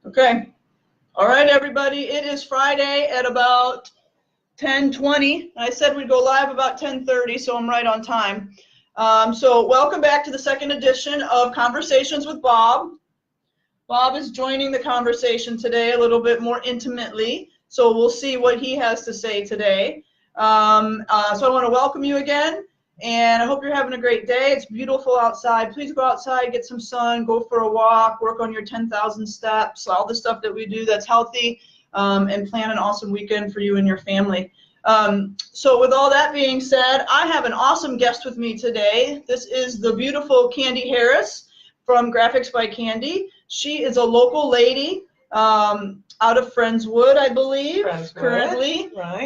Okay. All right, everybody. It is Friday at about 10:20. I said we'd go live about 10:30, so I'm right on time. So welcome back to the second edition of Conversations with Bob. Bob is joining the conversation today a little bit more intimately, so we'll see what he has to say today. So I want to welcome you again, and I hope you're having a great day. It's beautiful outside. Please go outside, get some sun, go for a walk, work on your 10,000 steps, all the stuff that we do that's healthy, and plan an awesome weekend for you and your family. So with all that being said, I have an awesome guest with me today. This is the beautiful Kandi Harris from Graphics by Kandi. She is a local lady out of Friendswood, I believe, currently. Right.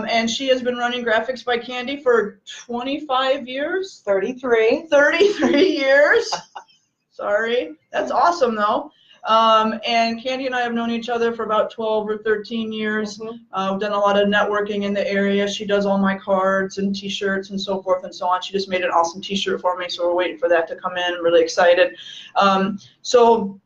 And she has been running Graphics by Kandi for 25 years? 33. 33 years. Sorry. That's awesome, though. And Kandi and I have known each other for about 12 or 13 years. We've done a lot of networking in the area. She does all my cards and t-shirts and so forth and so on. She just made an awesome t-shirt for me, so we're waiting for that to come in. I'm really excited. So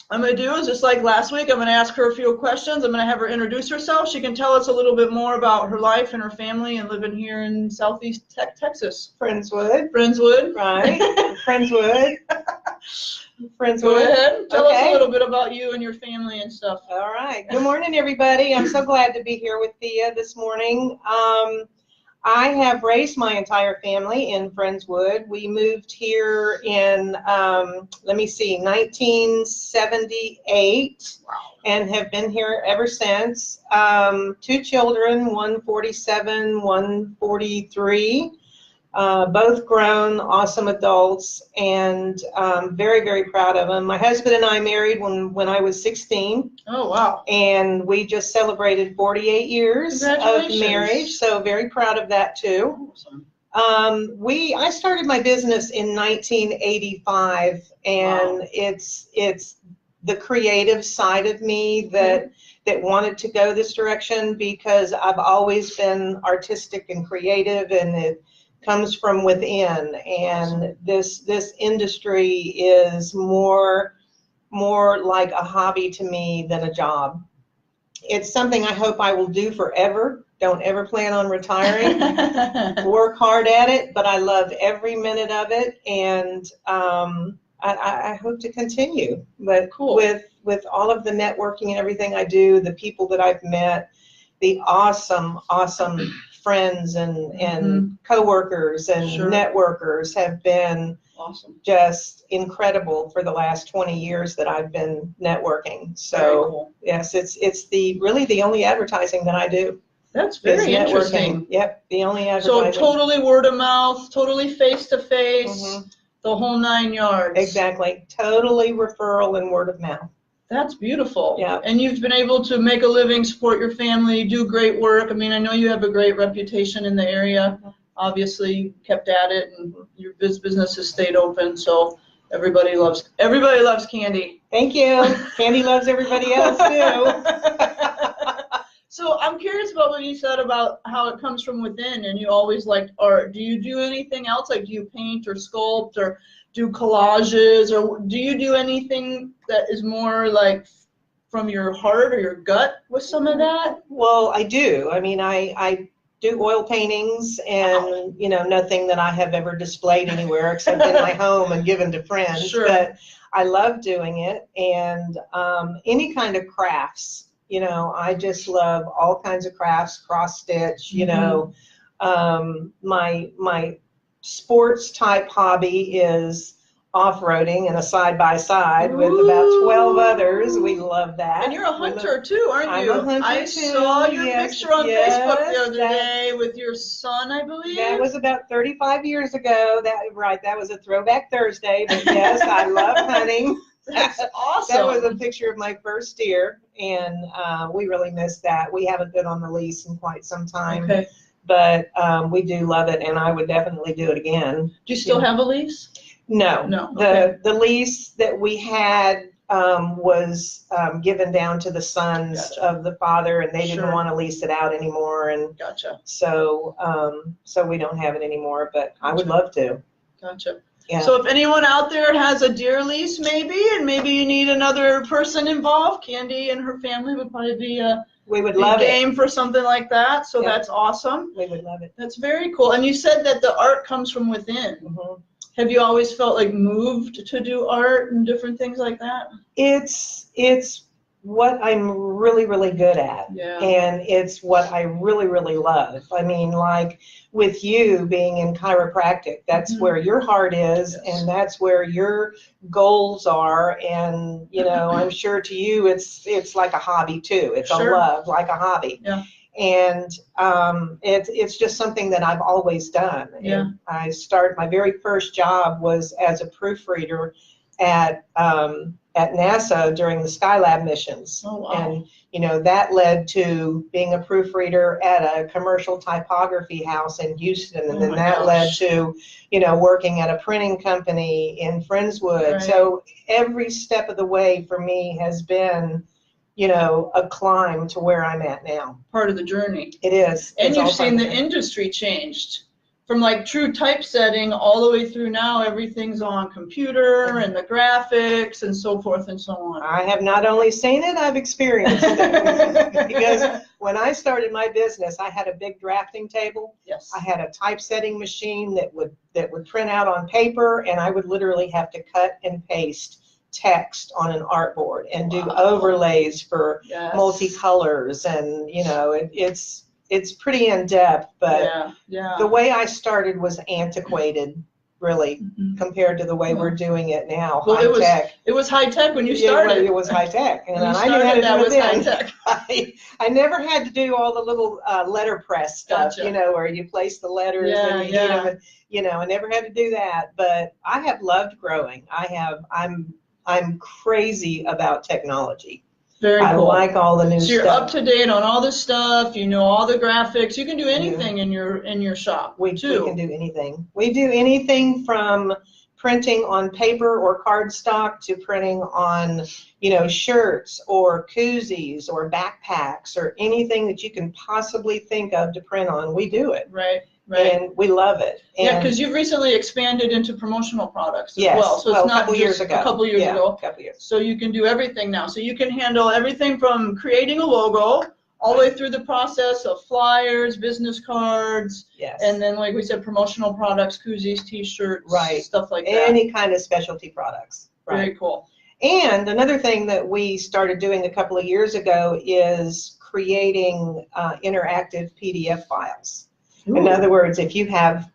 I'm going to do is just like last week, I'm going to ask her a few questions. I'm going to have her introduce herself. She can tell us a little bit more about her life and her family and living here in Southeast Texas. Friendswood. Friendswood. Right. Friendswood. Friendswood. Go ahead. Tell us a little bit about you and your family and stuff. All right. Good morning, everybody. I'm so glad to be here with you this morning. I have raised my entire family in Friendswood. We moved here in, 1978. Wow. And have been here ever since. 2 children, one 47, one 43. Both grown, awesome adults, and very, very proud of them. My husband and I married when I was 16. Oh, wow. And we just celebrated 48 years of marriage, so very proud of that, too. Awesome. I started my business in 1985, and Wow. it's the creative side of me that wanted to go this direction, because I've always been artistic and creative, and it comes from within. And this industry is more like a hobby to me than a job. It's something I hope I will do forever. Don't ever plan on retiring. Work hard at it, but I love every minute of it, and I hope to continue. But cool. with all of the networking and everything I do, the people that I've met, the awesome friends and coworkers and networkers have been awesome, just incredible for the last 20 years that I've been networking. So cool. Yes, it's really the only advertising that I do. That's very interesting. Yep, the only advertising. So totally word of mouth, totally face to face, the whole 9 yards. Exactly, totally referral and word of mouth. That's beautiful. Yeah. And you've been able to make a living, support your family, do great work. I mean, I know you have a great reputation in the area. Obviously, you kept at it, and your business has stayed open. So everybody loves Kandi. Thank you. Kandi loves everybody else too. So I'm curious about what you said about how it comes from within, and you always liked art. Do you do anything else? Like, do you paint or sculpt or do collages, or do you do anything that is more like from your heart or your gut with some of that? Well, I do. I mean, I do oil paintings, and nothing that I have ever displayed anywhere except in my home and given to friends. Sure. But I love doing it, and any kind of crafts. I just love all kinds of crafts, cross stitch. My sports type hobby is off-roading and a side-by-side with about 12 others. We love that. And you're a hunter too, aren't you? I'm a hunter I too. saw your picture on Facebook the other that, day with your son, I believe. That was about 35 years ago. That was a throwback Thursday, but yes, I love hunting. That's awesome. That was a picture of my first deer, and we really missed that. We haven't been on the lease in quite some time. Okay. But we do love it, and I would definitely do it again. Do you still have a lease? No. Okay. The lease that we had was given down to the sons of the father, and they didn't want to lease it out anymore, and so we don't have it anymore. But I would love to. Gotcha. Yeah. So if anyone out there has a deer lease maybe, and maybe you need another person involved, Kandi and her family would probably be we would love game for something like that. So Yep. That's awesome. We would love it. That's very cool. And you said that the art comes from within. Mm-hmm. Have you always felt like moved to do art and different things like that? It's what I'm really, really good at. Yeah. And it's what I really, really love. I mean, like with you being in chiropractic, that's Mhm. where your heart is, Yes. and that's where your goals are. And, you know, I'm sure to you it's like a hobby too. It's Sure. a love, like a hobby. Yeah. And it's just something that I've always done. Yeah. And my very first job was as a proofreader at NASA during the Skylab missions. Oh, wow. And, you know, that led to being a proofreader at a commercial typography house in Houston. And Oh then my that led gosh. to, you know, working at a printing company in Friendswood. Right. So every step of the way for me has been, you know, a climb to where I'm at now. Part of the journey. It is. And It's you've all seen part the of it. industry changed from like true typesetting all the way through now. Everything's on computer and the graphics and so forth and so on. I have not only seen it, I've experienced it. Because when I started my business, I had a big drafting table. Yes. I had a typesetting machine that would print out on paper, and I would literally have to cut and paste text on an artboard and do Wow. overlays for Yes. multicolors, and you know, it's pretty in depth, but Yeah. Yeah. the way I started was antiquated, really, Mhm. compared to the way we're doing it now. Well, high tech. It was high tech when you Yeah, started. it was high tech, and When you I knew how to started, that do it was then. high tech. I never had to do all the little letter press stuff, Gotcha. you know, where you place the letters Yeah, and you heat yeah. them. And, you know, I never had to do that, but I have loved growing. I'm crazy about technology. Very I cool. like all the new So you're stuff. up to date on all this stuff. You know all the graphics. You can do anything in your shop. We too. can do anything. We do anything from printing on paper or cardstock to printing on, you know, shirts or koozies or backpacks or anything that you can possibly think of to print on. We do it. Right. Right. And we love it. And Yeah, because you've recently expanded into promotional products as yes, well. So it's a not couple just years ago. a couple years ago. A couple years. So you can do everything now. So you can handle everything from creating a logo all the way through the process of flyers, business cards, Yes. and then, like we said, promotional products, koozies, T-shirts, Right. stuff like that. Any kind of specialty products. Right. Very cool. And another thing that we started doing a couple of years ago is creating interactive PDF files. In Ooh. other words, if you have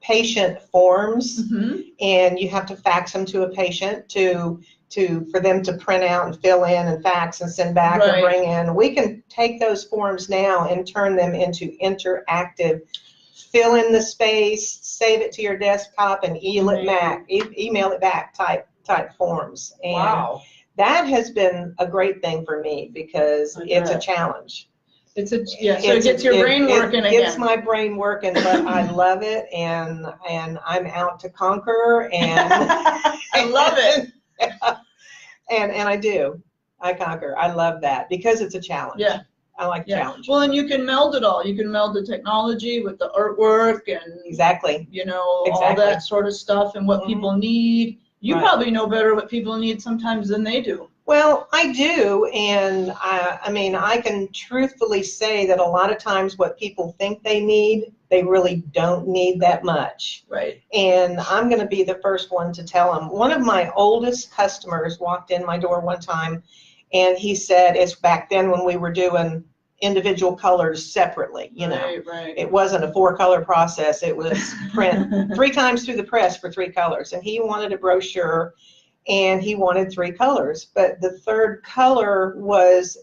patient forms Mhm. and you have to fax them to a patient for them to print out and fill in and fax and send back Right. or bring in, we can take those forms now and turn them into interactive, fill in the space, save it to your desktop, and email it back type forms. And Wow. that has been a great thing for me because it's a challenge. So it gets your brain working again. It gets my brain working, but I love it, and I'm out to conquer, and I love it. and I do. I conquer. I love that because it's a challenge. Yeah. I like challenge. Well, and you can meld it all. You can meld the technology with the artwork and exactly. You know, all Exactly. that sort of stuff and what people need. You Right. probably know better what people need sometimes than they do. Well, I do, and I mean, I can truthfully say that a lot of times what people think they need, they really don't need that much. Right. And I'm going to be the first one to tell them. One of my oldest customers walked in my door one time, and he said, it's back then when we were doing individual colors separately, you know. Right. It wasn't a 4-color process. It was print 3 times through the press for 3 colors. And he wanted a brochure, and he wanted 3 colors. But the 3rd color was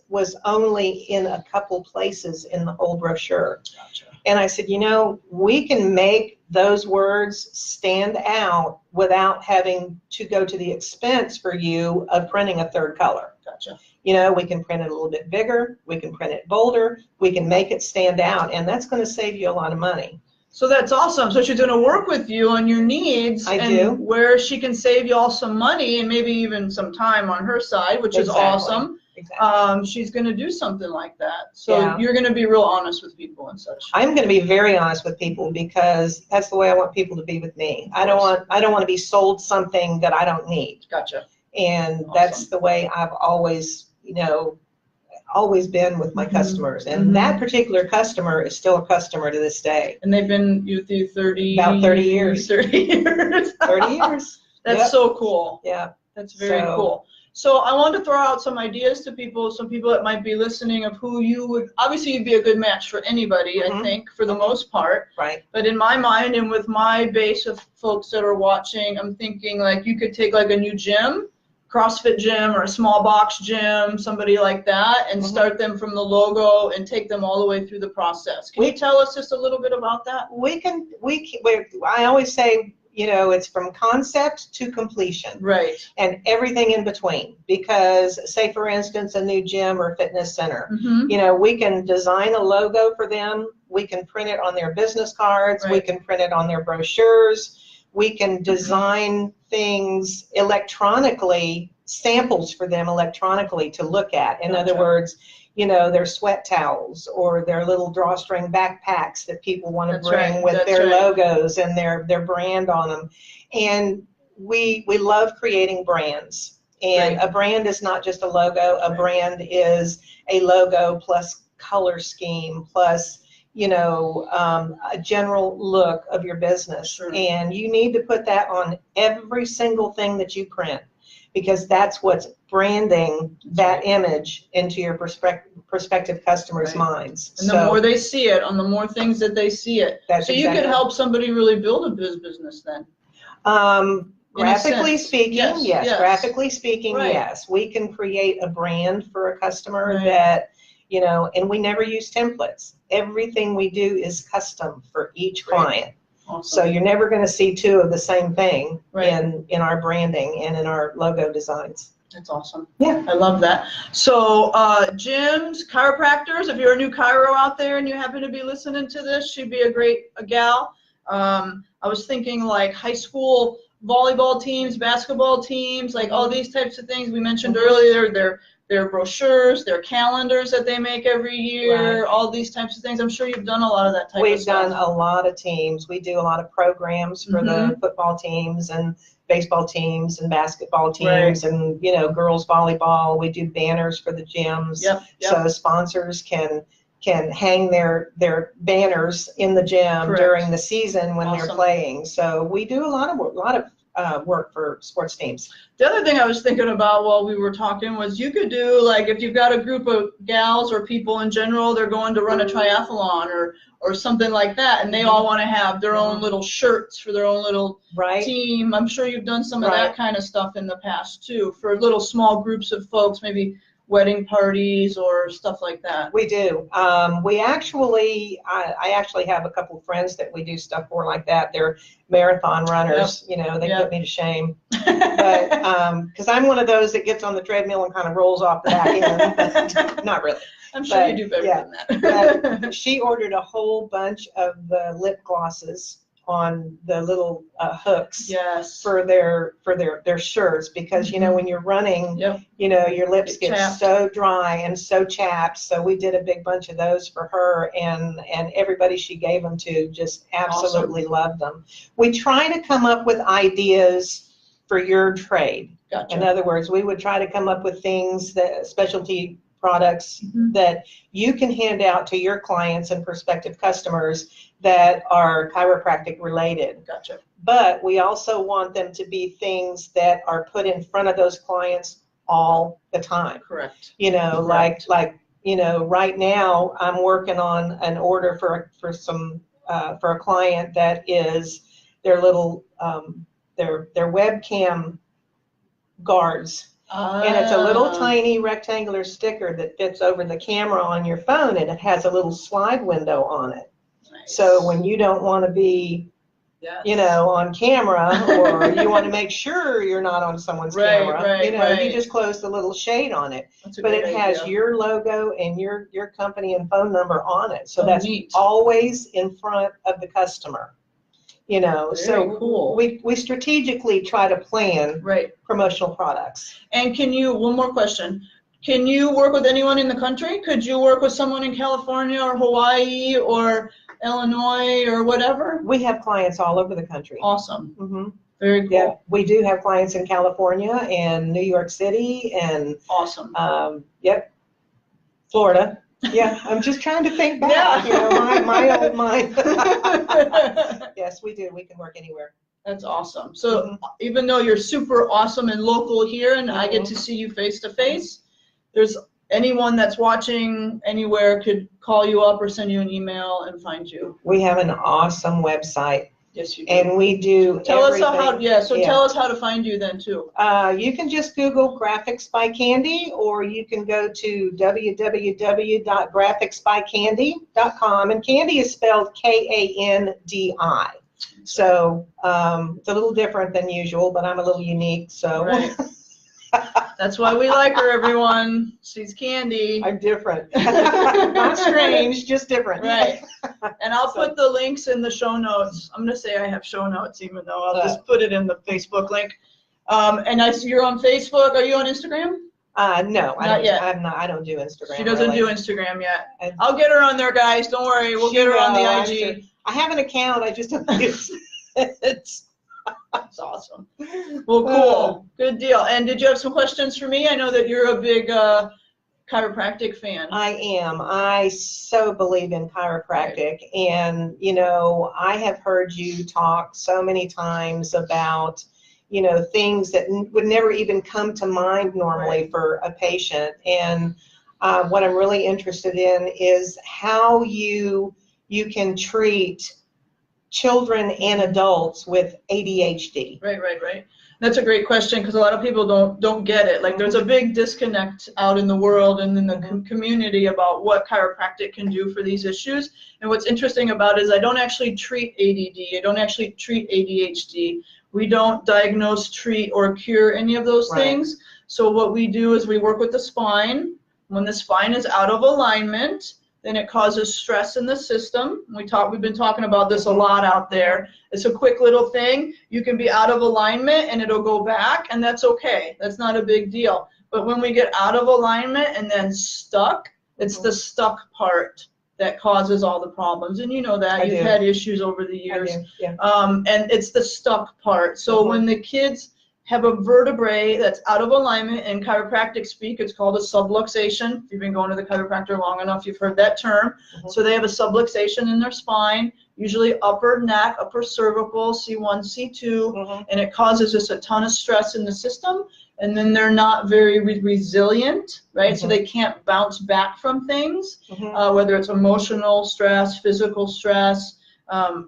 only in a couple places in the whole brochure. Gotcha. And I said, you know, we can make those words stand out without having to go to the expense for you of printing a 3rd color. Gotcha. You know, we can print it a little bit bigger, we can print it bolder, we can make it stand out, and that's going to save you a lot of money. So that's awesome. So she's going to work with you on your needs do. Where she can save you all some money and maybe even some time on her side, which is awesome. Exactly. she's going to do something like that. So Yeah. you're going to be real honest with people and such. I'm going to be very honest with people because that's the way I want people to be with me. I don't want to be sold something that I don't need. Gotcha. And Awesome. that's the way I've always, always been with my customers. And that particular customer is still a customer to this day. And they've been with you about 30 years. 30 years. 30 years. That's so cool. Yeah. That's very cool. So I wanted to throw out some ideas to people, some people that might be listening, of who you would, obviously you'd be a good match for anybody, I think, for the most part. Right. But in my mind and with my base of folks that are watching, I'm thinking like you could take like a new gym, CrossFit gym or a small box gym, somebody like that, and start them from the logo and take them all the way through the process. Can you tell us just a little bit about that? I always say, it's from concept to completion. Right. And everything in between. Because, say, for instance, a new gym or fitness center, we can design a logo for them. We can print it on their business cards. We can print it on their brochures. We can design things electronically, samples for them electronically to look at. In other words, their sweat towels or their little drawstring backpacks that people want to bring with their logos and their brand on them. And we love creating brands. And a brand is not just a logo. A brand is a logo plus color scheme plus a general look of your business. And you need to put that on every single thing that you print, because that's what's branding that image into your prospective customers' minds. And the more they see it, on the more things that they see it. So you could help somebody really build a business then. Graphically speaking, yes. Graphically speaking, yes. We can create a brand for a customer that, and we never use templates. Everything we do is custom for each client. Awesome. So you're never going to see two of the same thing in our branding and in our logo designs. That's awesome. Yeah, I love that. So gyms, chiropractors, if you're a new chiro out there and you happen to be listening to this, she'd be a gal. I was thinking like high school volleyball teams, basketball teams, like all these types of things we mentioned earlier. Their brochures, their calendars that they make every year, all these types of things. I'm sure you've done a lot of that type of stuff. We've done a lot of teams. We do a lot of programs for the football teams and baseball teams and basketball teams and, girls volleyball. We do banners for the gyms. So sponsors can hang their banners in the gym during the season when they're playing. So we do a lot of work for sports teams. The other thing I was thinking about while we were talking was you could do, like, if you've got a group of gals or people in general, they're going to run a triathlon or something like that, and they all want to have their own little shirts for their own little team. I'm sure you've done some of that kind of stuff in the past too, for little small groups of folks, maybe wedding parties or stuff like that. We do. I actually have a couple of friends that we do stuff for like that. They're marathon runners. They put me to shame. But because I'm one of those that gets on the treadmill and kind of rolls off the back end. Not really. I'm sure you do better than that. But she ordered a whole bunch of the lip glosses on the little hooks for their shirts, because when you're running your lips get so dry and so chapped. So we did a big bunch of those for her, and everybody she gave them to just absolutely loved them. We try to come up with ideas for your trade. In other words, we would try to come up with things, that specialty products that you can hand out to your clients and prospective customers that are chiropractic related. But we also want them to be things that are put in front of those clients all the time. Like right now I'm working on an order for a client that is their little their webcam guards. And it's a little tiny rectangular sticker that fits over the camera on your phone, and it has a little slide window on it. So when you don't want to be, on camera, or you want to make sure you're not on someone's camera, you just close the little shade on it. But it has your logo and your company and phone number on it. So that's always in front of the customer. So cool. We strategically try to plan promotional products. And one more question, Can you work with anyone in the country? Could you work with someone in California or Hawaii or Illinois or whatever? We have clients all over the country. Awesome. Mm-hmm. Very cool. Yeah, we do have clients in California and New York City and awesome. Yep, Florida. Yeah, I'm just trying to think back. Yeah. You know, my old mind. Yes, we do. We can work anywhere. That's awesome. So even though you're super awesome and local here, and I get to see you face to face, there's anyone that's watching anywhere could call you up or send you an email and find you. We have an awesome website. Yes, you do. And we do tell everything. Us how. Yeah. So tell us how to find you then too. You can just Google Graphics by Kandi, or you can go to www.graphicsbykandi.com, and Kandi is spelled Kandi. So it's a little different than usual, but I'm a little unique. So right. That's why we like her, everyone. She's Kandi. I'm different. Not strange, just different. Right. And I'll put the links in the show notes. I'm going to say I have show notes, even though I'll just put it in the Facebook link. And I see you're on Facebook. Are you on Instagram? No, not yet. I don't do Instagram. She doesn't do Instagram yet. I'll get her on there, guys. Don't worry. We'll get her on the IG. I have an account. I just don't use it. That's awesome. Well, cool. Good deal. And did you have some questions for me? I know that you're a big chiropractic fan. I am. I so believe in chiropractic. Right. And, you know, I have heard you talk so many times about, you know, things that would never even come to mind normally for a patient. And what I'm really interested in is how you can treat children and adults with ADHD. Right. That's a great question, because a lot of people don't get it. Like, there's a big disconnect out in the world and in the community about what chiropractic can do for these issues. And what's interesting about it is I don't actually treat ADD. I don't actually treat ADHD. We don't diagnose, treat, or cure any of those things. So what we do is we work with the spine. When the spine is out of alignment, then it causes stress in the system. We've been talking about this a lot out there. It's a quick little thing. You can be out of alignment and it'll go back, and that's okay. That's not a big deal. But when we get out of alignment and then stuck, it's the stuck part that causes all the problems. And you know that. You've had issues over the years. I do. Yeah. And it's the stuck part. So when the kids have a vertebrae that's out of alignment, in chiropractic speak, it's called a subluxation. If you've been going to the chiropractor long enough, you've heard that term. So they have a subluxation in their spine, usually upper neck, upper cervical, C1, C2, and it causes just a ton of stress in the system, and then they're not very resilient, right? So they can't bounce back from things, whether it's emotional stress, physical stress,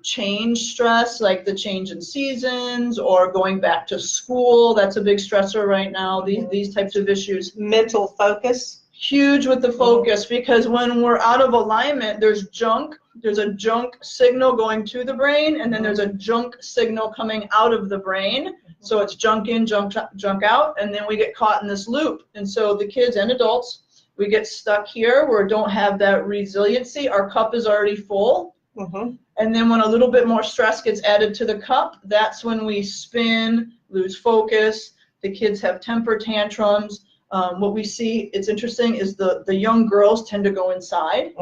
change stress, like the change in seasons or going back to school. That's a big stressor right now, these types of issues. Mental focus. Huge with the focus, because when we're out of alignment, there's junk. There's a junk signal going to the brain, and then there's a junk signal coming out of the brain. So it's junk in, junk out, and then we get caught in this loop. And so the kids and adults, we get stuck here where we don't have that resiliency. Our cup is already full. And then when a little bit more stress gets added to the cup, that's when we spin, lose focus. The kids have temper tantrums. What we see, it's interesting, is the young girls tend to go inside,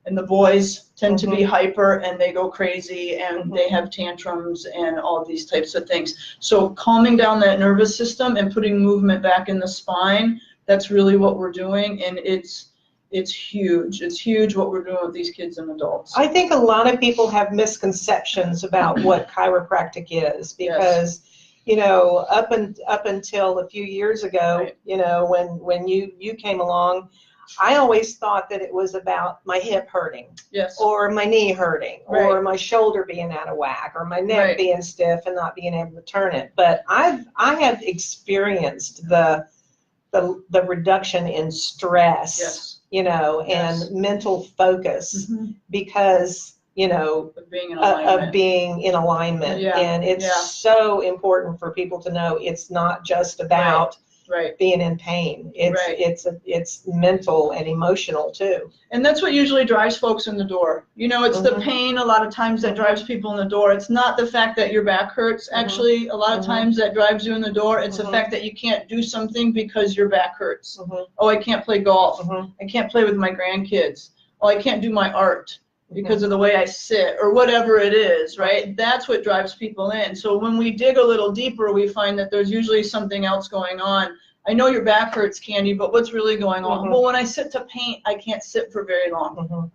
and the boys tend to be hyper, and they go crazy, and they have tantrums and all these types of things. So calming down that nervous system and putting movement back in the spine, that's really what we're doing, and it's huge. It's huge what we're doing with these kids and adults. I think a lot of people have misconceptions about what chiropractic is, because you know, up until a few years ago, you know, when you came along, I always thought that it was about my hip hurting, or my knee hurting, or my shoulder being out of whack, or my neck being stiff and not being able to turn it. But I have experienced the reduction in stress, you know, and mental focus because, you know, of being in alignment. And it's so important for people to know it's not just about Right. being in pain. Right. It's mental and emotional too. And that's what usually drives folks in the door. You know, it's the pain a lot of times that drives people in the door. It's not the fact that your back hurts, actually, a lot of times that drives you in the door. It's the fact that you can't do something because your back hurts. Oh, I can't play golf. I can't play with my grandkids. Oh, I can't do my art because of the way I sit, or whatever it is, right? That's what drives people in. So when we dig a little deeper, we find that there's usually something else going on. I know your back hurts, Kandi, but what's really going on? Well, when I sit to paint, I can't sit for very long.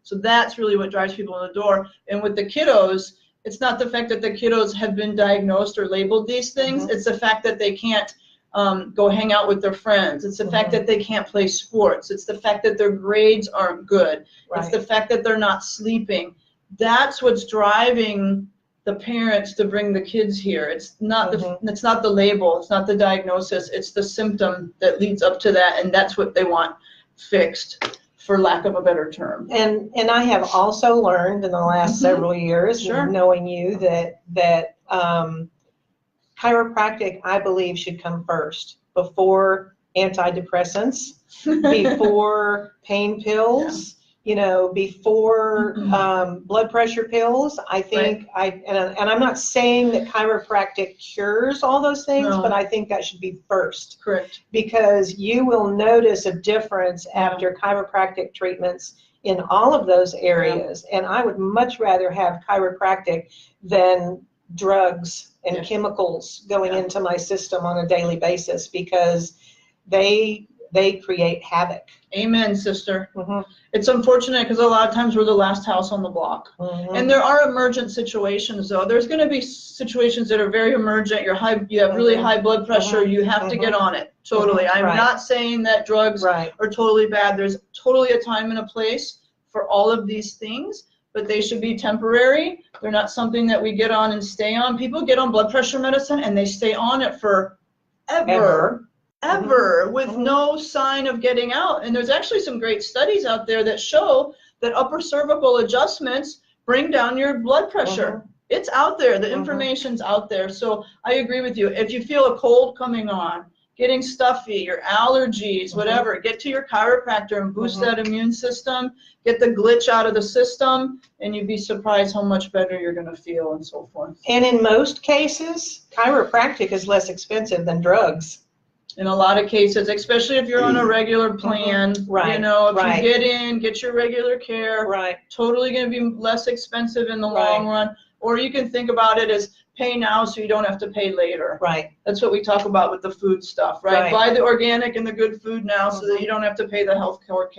So that's really what drives people in the door. And with the kiddos, it's not the fact that the kiddos have been diagnosed or labeled these things. It's the fact that they can't go hang out with their friends. It's the fact that they can't play sports. It's the fact that their grades aren't good. It's the fact that they're not sleeping. That's what's driving the parents to bring the kids here. It's not the label. It's not the diagnosis. It's the symptom that leads up to that, and that's what they want fixed, for lack of a better term. And I have also learned in the last several years, knowing you, that chiropractic, I believe, should come first, before antidepressants, before pain pills, you know, before blood pressure pills. I think and I'm not saying that chiropractic cures all those things, but I think that should be first. Correct. Because you will notice a difference after chiropractic treatments in all of those areas. And I would much rather have chiropractic than drugs and chemicals going into my system on a daily basis, because they create havoc. Amen, sister. It's unfortunate because a lot of times we're the last house on the block. And there are emergent situations, though. There's going to be situations that are very emergent. You have really high blood pressure. You have to get on it. Totally. I'm not saying that drugs are totally bad. There's totally a time and a place for all of these things, but they should be temporary. They're not something that we get on and stay on. People get on blood pressure medicine and they stay on it for ever, with no sign of getting out. And there's actually some great studies out there that show that upper cervical adjustments bring down your blood pressure. It's out there. The information's out there. So I agree with you. If you feel a cold coming on, getting stuffy, your allergies, whatever, get to your chiropractor and boost that immune system, get the glitch out of the system, and you'd be surprised how much better you're going to feel, and so forth. And in most cases, chiropractic is less expensive than drugs. In a lot of cases, especially if you're on a regular plan, you know, if you get in, get your regular care, totally going to be less expensive in the long run. Or you can think about it as pay now so you don't have to pay later. That's what we talk about with the food stuff, right? Buy the organic and the good food now so that you don't have to pay the healthcare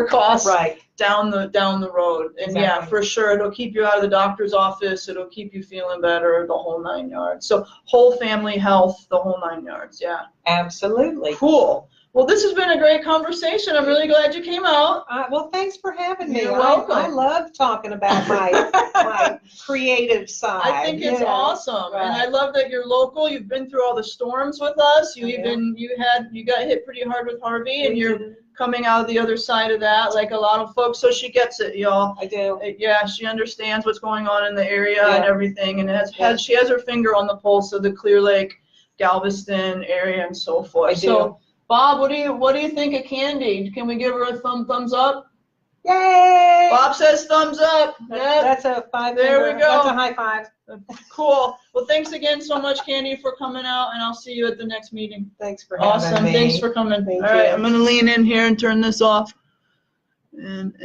costs down the road. And yeah, for sure, it'll keep you out of the doctor's office. It'll keep you feeling better, the whole 9 yards. So whole family health, the whole 9 yards. Yeah. Absolutely. Cool. Well, this has been a great conversation. I'm really glad you came out. Well, thanks for having me. You're welcome. I love talking about my creative side. I think it's awesome, and I love that you're local. You've been through all the storms with us. You got hit pretty hard with Harvey, and you're coming out the other side of that, like a lot of folks. So she gets it, y'all. I do. Yeah, she understands what's going on in the area and everything, and she has her finger on the pulse of the Clear Lake, Galveston area, and so forth. So, Bob, what do you think of Kandi? Can we give her a thumbs up? Yay! Bob says thumbs up. That's a 5. There we go. That's a high five. Cool. Well, thanks again so much, Kandi, for coming out, and I'll see you at the next meeting. Thanks for having me. Awesome. Thanks for coming. Thank you. All right, I'm going to lean in here and turn this off. And